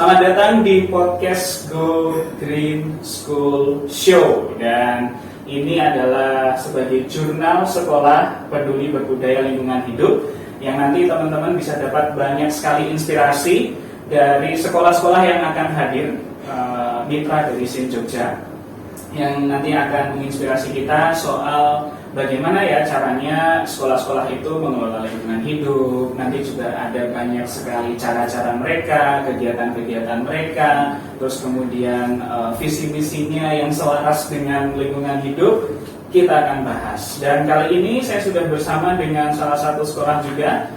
Selamat datang di podcast Go Green School Show. Dan ini adalah sebagai jurnal sekolah peduli berbudaya lingkungan hidup yang nanti teman-teman bisa dapat banyak sekali inspirasi dari sekolah-sekolah yang akan hadir, mitra dari SIN Jogja, yang nanti akan menginspirasi kita soal bagaimana ya caranya sekolah-sekolah itu mengelola lingkungan hidup. Nanti juga ada banyak sekali cara-cara mereka, kegiatan-kegiatan mereka, terus kemudian visi-misinya yang selaras dengan lingkungan hidup kita akan bahas. Dan kali ini saya sudah bersama dengan salah satu sekolah juga.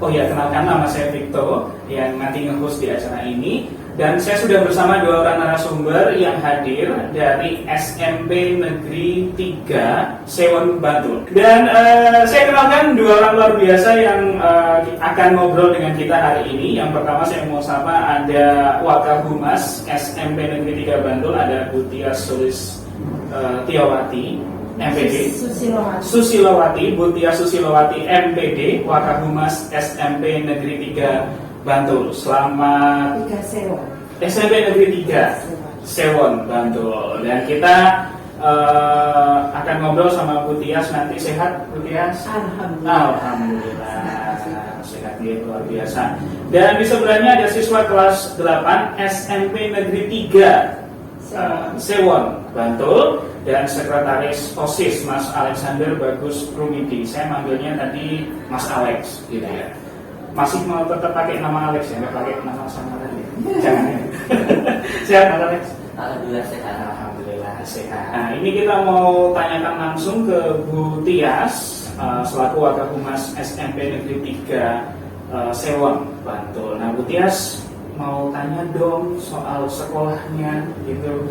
Kenalkan, nama saya Victor yang nanti nge-host di acara ini. Dan saya sudah bersama dua orang narasumber yang hadir dari SMP Negeri 3 Sewon, Bantul. Dan saya kenalkan dua orang luar biasa yang akan ngobrol dengan kita hari ini. Yang pertama saya mau sapa ada Wakahumas SMP Negeri 3 Bantul, ada Butia Tiawati MPD, Susilowati, Butia Susilowati MPD, Wakahumas SMP Negeri 3 Bantul. Selamat SMP Negeri 3 Sewon, Bantul. Dan kita akan ngobrol sama Bu Tias nanti. Sehat Bu Tias? Alhamdulillah. Sehat dia, luar biasa. Dan di sebelahnya ada siswa kelas 8 SMP Negeri 3 Sewon, Bantul, dan sekretaris OSIS Mas Alexander Bagus Rumidi. Saya manggilnya tadi Mas Alex gitu ya. Masih mau tetap pakai nama Alex ya, nggak pakai nama samaran ya? Jangan ya. Sehat Mas Alex? Alhamdulillah sehat. Alhamdulillah sehat. Nah, ini kita mau tanyakan langsung ke Bu Tias selaku Wakahumas SMP Negeri 3 Sewon, Bantul. Nah, Bu Tias mau tanya dong soal sekolahnya gitu.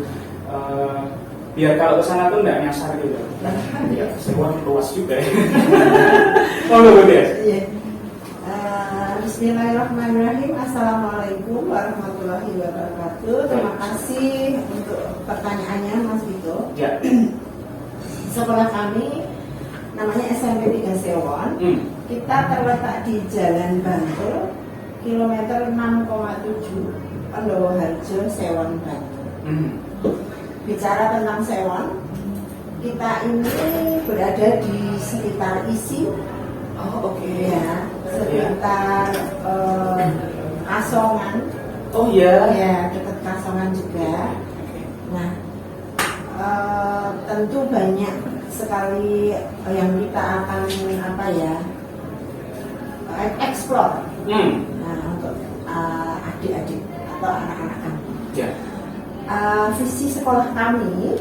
Biar kalau kesana tuh nggak nyasar gitu. Ya, Sewon luas juga ya. Bu Tias. Bismillahirrahmanirrahim. Assalamualaikum warahmatullahi wabarakatuh. Terima kasih untuk pertanyaannya Mas Vito. Ya. Sekolah kami namanya SMP 3 Sewon. Kita terletak di Jalan Bantul, kilometer 6,7, Pandowoharjo, Sewon, Bantul. Bicara tentang Sewon, kita ini berada di sekitar ISI. Ya, sekitar Kasongan. Oh iya. Ya, dekat Kasongan juga. Nah, tentu banyak sekali yang kita akan explore. Nah, untuk adik-adik atau anak-anak kami. Ya. Visi sekolah kami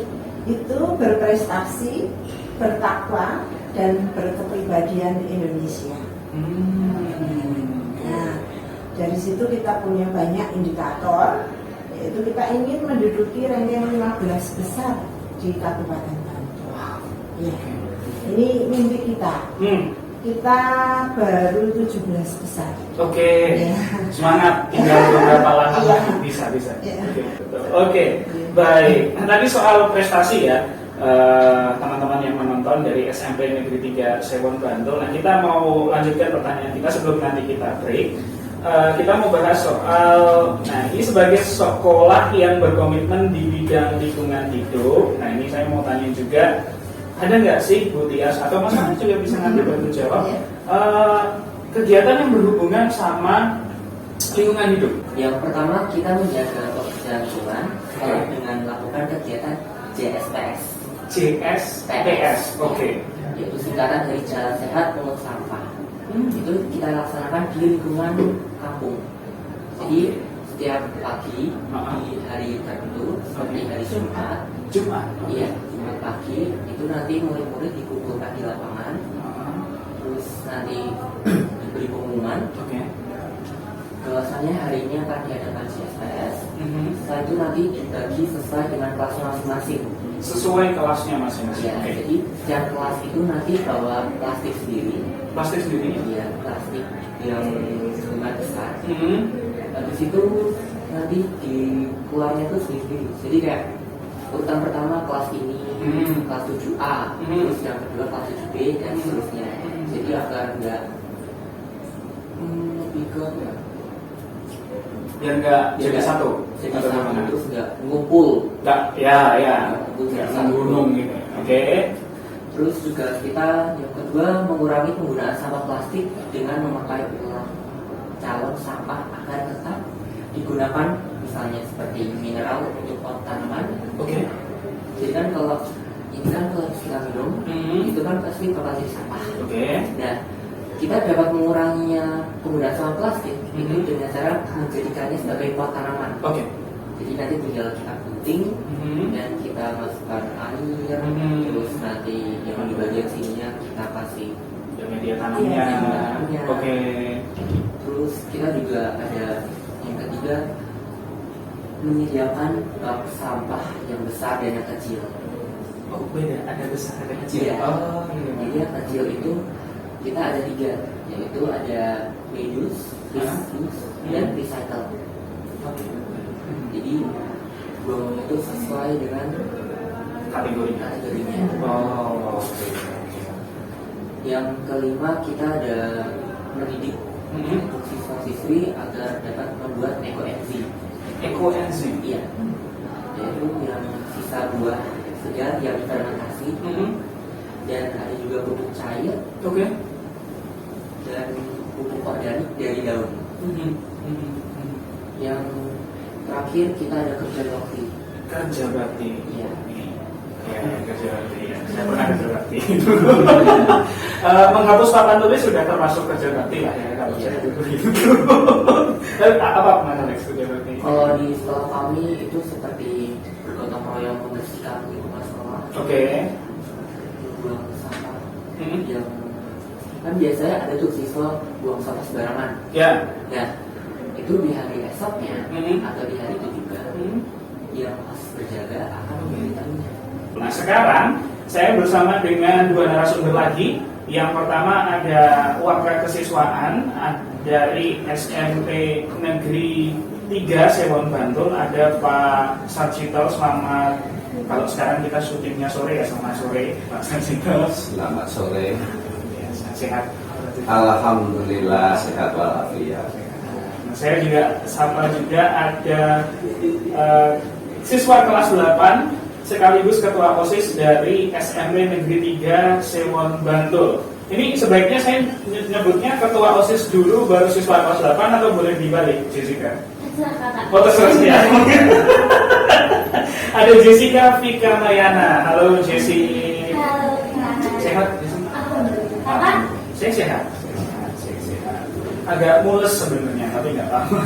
itu berprestasi, bertakwa, dan berkepribadian Indonesia. Nah, dari situ kita punya banyak indikator, yaitu kita ingin menduduki ranking 15 besar di Kabupaten Bantul. Ya. Ini mimpi kita. Kita baru 17 besar. Oke. Ya. Semangat, tinggal beberapa langkah lagi. Bisa. Ya. Oke. Baik. Nah, tadi soal prestasi ya. Teman-teman yang menonton dari SMP Negeri 3 Sewon, Bantul. Nah, kita mau lanjutkan pertanyaan kita sebelum nanti kita break. Kita mau bahas soal, ini sebagai sekolah yang berkomitmen di bidang lingkungan hidup. Nah, ini saya mau tanya juga, ada nggak sih Bu Tias atau Mas Alex juga bisa nanti bantu jawab, kegiatan yang berhubungan sama lingkungan hidup? Yang pertama, kita menjaga kebersihan lingkungan dengan melakukan kegiatan JSPS. Oke. Yaitu singkatan dari Jalan Sehat Pungut Sampah. Itu kita laksanakan di lingkungan kampung. Jadi setiap pagi di hari tertentu seperti hari Jumat. Iya, Jumat pagi itu nanti murid-murid dikumpulkan di lapangan. Terus nanti diberi pengumuman. Bahwasannya hari ini akan diadakan JSPS. Setelah itu nanti dibagi sesuai dengan kelasnya masing-masing. Sesuai kelasnya masing-masing. Ya, jadi setiap kelas itu nanti bawa plastik sendiri. Iya, plastik yang lumayan besar. Habis itu nanti di keluarnya itu sendiri. Jadi kayak urutan pertama kelas ini, kelas 7A, terus yang kedua kelas 7B dan seterusnya. Jadi agar enggak lebih ke biar nggak jadi satu. Jadi Atau satu gimana? terus nggak ngumpul. Nggak, ya, Ngumpul nggak jadi satu. menggunung gitu. Oke. Terus juga kita yang kedua mengurangi penggunaan sampah plastik dengan memakai ulang calon sampah agar tetap digunakan, misalnya seperti mineral untuk pot tanaman. Oke. Jadi kan kalau ini kan kalau kita minum itu kan pasti bakal jadi sampah. Oke. Nah, kita dapat menguranginya penggunaan sampah plastik itu dengan cara menjadikannya sebagai pot tanaman. Oke. Jadi nanti tinggal kita gunting dan kita masukkan air, terus nanti yang di bagian sininya kita kasih. Ya, media tanamnya. Iya, media tanamnya. Oke. Terus kita juga ada yang ketiga menyediakan bak sampah yang besar dan yang kecil. Oh, beda. Ada besar, ada kecil. Iya. Oh, Jadi yang kecil itu kita ada 3, yaitu ada reduce, reuse, dan recycle. Oke. Jadi buang itu sesuai dengan Kategorinya. kategorinya. Oh, oke. Yang kelima kita ada mendidik untuk siswa-siswi agar dapat membuat ekoenzim. Ekoenzim. Iya, yaitu yang sisa buah segar yang fermentasi dan ada juga pupuk cair Oke. dan pupuk organik dari daun. Yang terakhir kita ada kerja bakti. Kerja bakti. Iya. Ya, kerja bakti. Ya. Saya pernah kerja bakti. Menghapus papan tulis sudah termasuk kerja bakti lah ya kalau Iya. saya dulu gitu. Apa Mas Alex kerja bakti? Kalau di sekolah kami itu seperti bergotong royong membersihkan lingkungan sekolah, Oke. buang sampah. Yang kan biasanya ada tuh siswa buang sampah sembarangan. Ya. Nah, itu di hari esoknya atau di hari itu juga yang pas berjaga akan memberitahunya. Nah, sekarang saya bersama dengan 2 narasumber lagi. Yang pertama ada warga kesiswaan dari SMP Negeri 3 Sewon Bantul, ada Pak Sarjito. Selamat, kalau sekarang kita syutingnya sore ya, selamat sore Pak Sarjito. Selamat sore. Ya, sehat. Alhamdulillah sehat walafiat. Nah, saya juga sapa juga ada siswa kelas 8 sekaligus ketua OSIS dari SMP Negeri 3 Sewon Bantul. Ini sebaiknya saya nyebutnya ketua OSIS dulu baru siswa kelas 8 atau boleh dibalik, Jessica? Oh, terserah ya. Ada Jessica Vika Mayana. Halo Jessi. Halo, Sehat? Jessy? Kakak? Saya sehat. Saya sehat. Agak mules sebenarnya, tapi nggak apa-apa.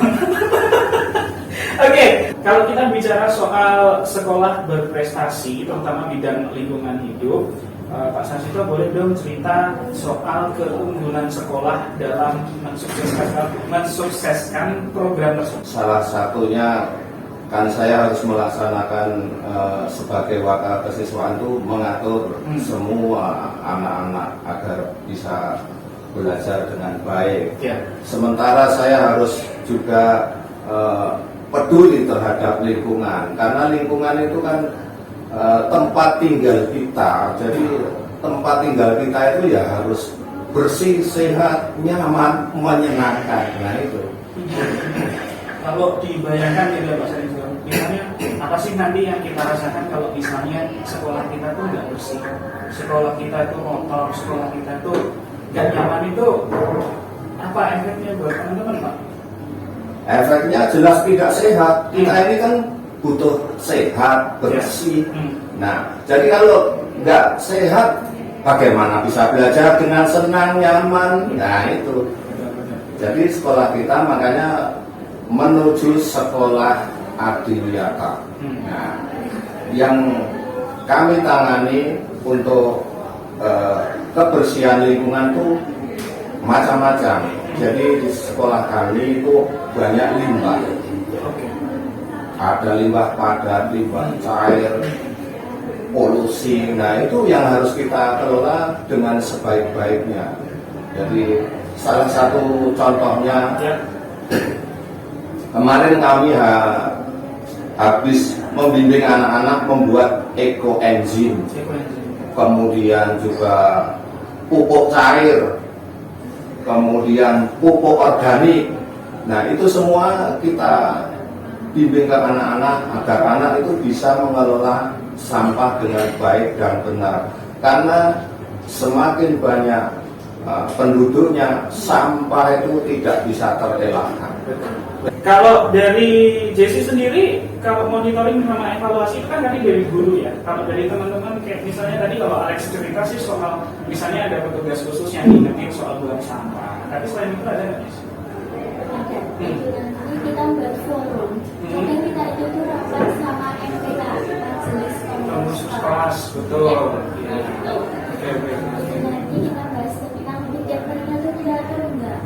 Oke, kalau kita bicara soal sekolah berprestasi, terutama bidang lingkungan hidup, Pak Sarjito boleh dong cerita soal keunggulan sekolah dalam mensukseskan program tersebut. Salah satunya kan saya harus melaksanakan sebagai wakil kesiswaan itu mengatur semua anak-anak agar bisa belajar dengan baik. Ya. Sementara saya harus juga peduli terhadap lingkungan, karena lingkungan itu kan tempat tinggal kita. Jadi tempat tinggal kita itu ya harus bersih, sehat, nyaman, menyenangkan. Nah itu. Kalau dibayangkan gitu ya Pak Sarjito, misalnya apa sih nanti yang kita rasakan kalau misalnya sekolah kita tuh nggak bersih, sekolah kita itu kotor, sekolah kita tuh nggak nyaman, itu apa efeknya buat teman-teman Pak? Efeknya jelas tidak sehat. Kita ini kan butuh sehat, bersih. Nah, jadi kalau nggak sehat, bagaimana bisa belajar dengan senang, nyaman? Nah itu. Jadi sekolah kita makanya menuju sekolah adiwiyata. Nah, yang kami tangani untuk kebersihan lingkungan itu macam-macam. Jadi di sekolah kami itu banyak limbah. Ada limbah padat, limbah cair, polusi. Nah itu yang harus kita kelola dengan sebaik-baiknya. Jadi salah satu contohnya, kemarin kami habis membimbing anak-anak membuat ekoenzim, kemudian juga pupuk cair, kemudian pupuk organik. Nah itu semua kita bimbing ke anak-anak agar anak itu bisa mengelola sampah dengan baik dan benar. Karena semakin banyak penduduknya, sampah itu tidak bisa terelakkan. Kalau dari Jesse sendiri, kalau monitoring sama evaluasi itu kan tadi dari guru ya. Kalau dari teman-teman kayak misalnya tadi kalau Alex cerita sih soal misalnya ada petugas khusus yang ingetin soal buang sampah. Tapi selain itu ada nggak sih? Ada. Itu nanti kita buat forum. Karena kita itu tuh rapat sama MPK, Majelis Pengurus kelas, betul. Ya. Oke. Nanti kita bahas tentang tiap mereka tuh diatur enggak.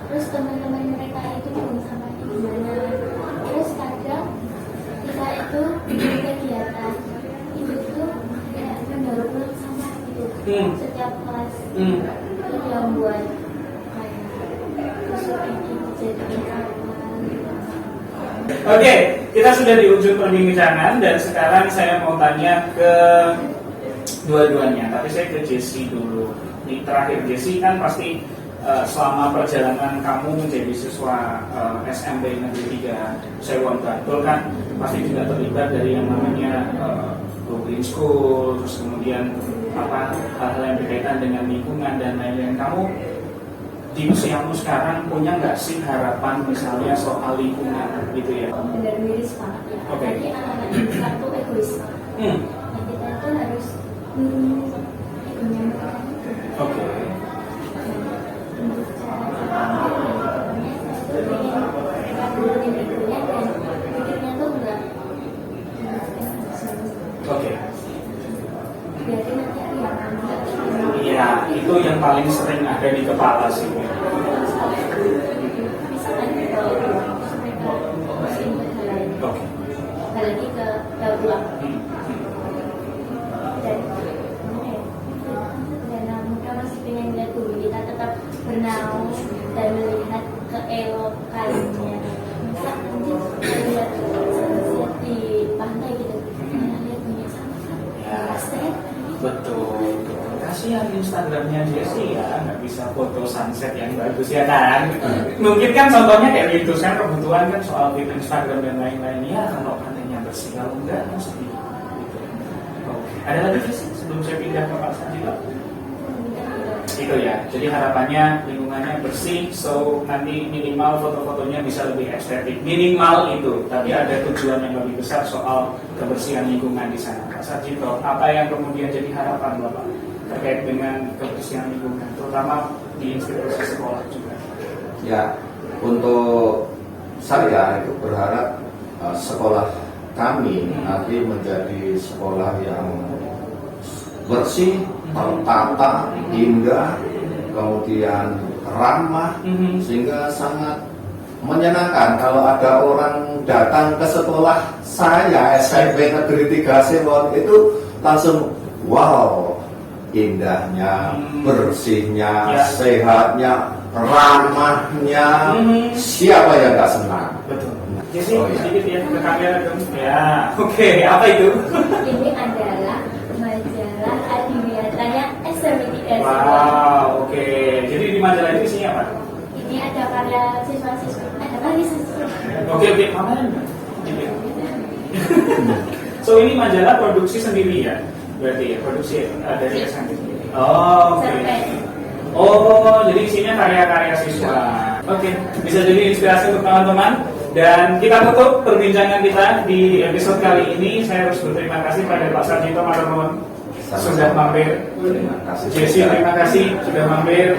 Terus teman-teman mereka itu buang sampahnya gimana. Terus kadang kita itu bikin kegiatan itu tuh kayak mendaur ulang sampah gitu. Setiap kelas itu yang buat Oke, kita sudah di ujung perbincangan dan sekarang saya mau tanya ke dua-duanya. Tapi saya ke Jesse dulu. Di terakhir Jesse kan pasti selama perjalanan kamu menjadi siswa SMP Negeri 3 Sewon Bantul kan pasti juga terlibat dari yang namanya Go Green School, terus kemudian hal-hal yang berkaitan dengan lingkungan dan lain-lain. Kamu di usiamu sekarang punya nggak sih harapan misalnya soal lingkungan gitu ya? Benar miris banget ya. Oke. Jadi anak-anak itu satu egois banget. Nah, kita itu harus egonya mereka itu. Oke. Untuk cara itu pengen mereka turunin egonya dan pikirnya tuh enggak. Oke. Jadi nanti ada yang enggak. Iya, itu yang paling sering ada di kepala sih. Misalkan kalau mereka musim berjalan, Oke. apalagi ke daur ulang. Dan karena muda masih pengen lihat bumi kita tetap bernaung dan melihat keelokannya. Masa nanti lihat sunset di pantai gitu, lihat banyak sampah, plastik. Betul. Kasihan Instagramnya Jesse ya, nggak bisa foto sunset yang bagus ya kan. Mungkin kan contohnya kayak gitu kan, kebutuhan kan soal fit Instagram dan lain-lain. Ya kalau pantainya bersih, kalau enggak kan sedih. Gitu. Oke. Ada lagi sih sebelum saya pindah ke Pak Sanjito? Itu ya. Jadi harapannya lingkungannya bersih, so nanti minimal foto-fotonya bisa lebih estetik. Minimal itu, tapi ada tujuan yang lebih besar soal kebersihan lingkungan di sana. Pak Sanjito, apa yang kemudian jadi harapan Bapak terkait dengan kebersihan lingkungan, terutama di institusi sekolah juga? Ya, untuk saya itu berharap sekolah kami nanti menjadi sekolah yang bersih, tertata, indah, kemudian ramah, sehingga sangat menyenangkan kalau ada orang datang ke sekolah saya SMP Negeri 3 Sewon itu langsung wow, indahnya, bersihnya, sehatnya, ramahnya, siapa yang nggak senang? Betul. Jadi ya. sedikit ya ke kamera dong. Ya, oke. Apa itu? Ini adalah majalah adiwiyatanya SMP 3 Sewon. Wow, oke. Jadi di majalah itu isinya apa? Ini ada karya siswa-siswa, ada lagi siswa. Oke, kemarin. So ini majalah produksi sendiri ya? Berarti ya, produksi dari SMP sendiri. Oh, oke. Oh, jadi isinya karya-karya siswa. Oke, bisa jadi inspirasi untuk teman-teman. Dan kita tutup perbincangan kita di episode kali ini. Saya harus berterima kasih pada Pak Sanjito Maronon sudah mampir. Terima kasih. Jesse, terima kasih sudah mampir.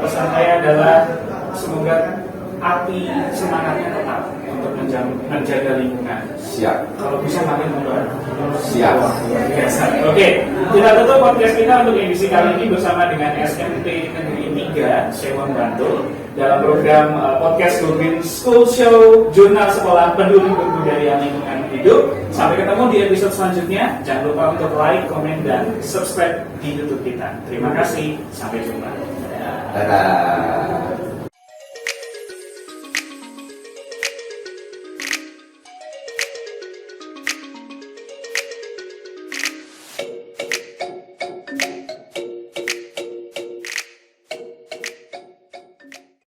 Pesan saya adalah semoga api semangatnya tetap untuk menjaga lingkungan. Siap. Kalau bisa makin mundur. Siap. Biasa. Oke, kita tutup podcast kita untuk edisi kali ini bersama dengan SMP Negeri 3 Sewon Bantul dalam program podcast Go Green School Show Jurnal Sekolah Peduli Berbudaya Lingkungan Hidup. Sampai ketemu di episode selanjutnya. Jangan lupa untuk like, komen, dan subscribe di YouTube kita. Terima kasih. Sampai jumpa. Dadah.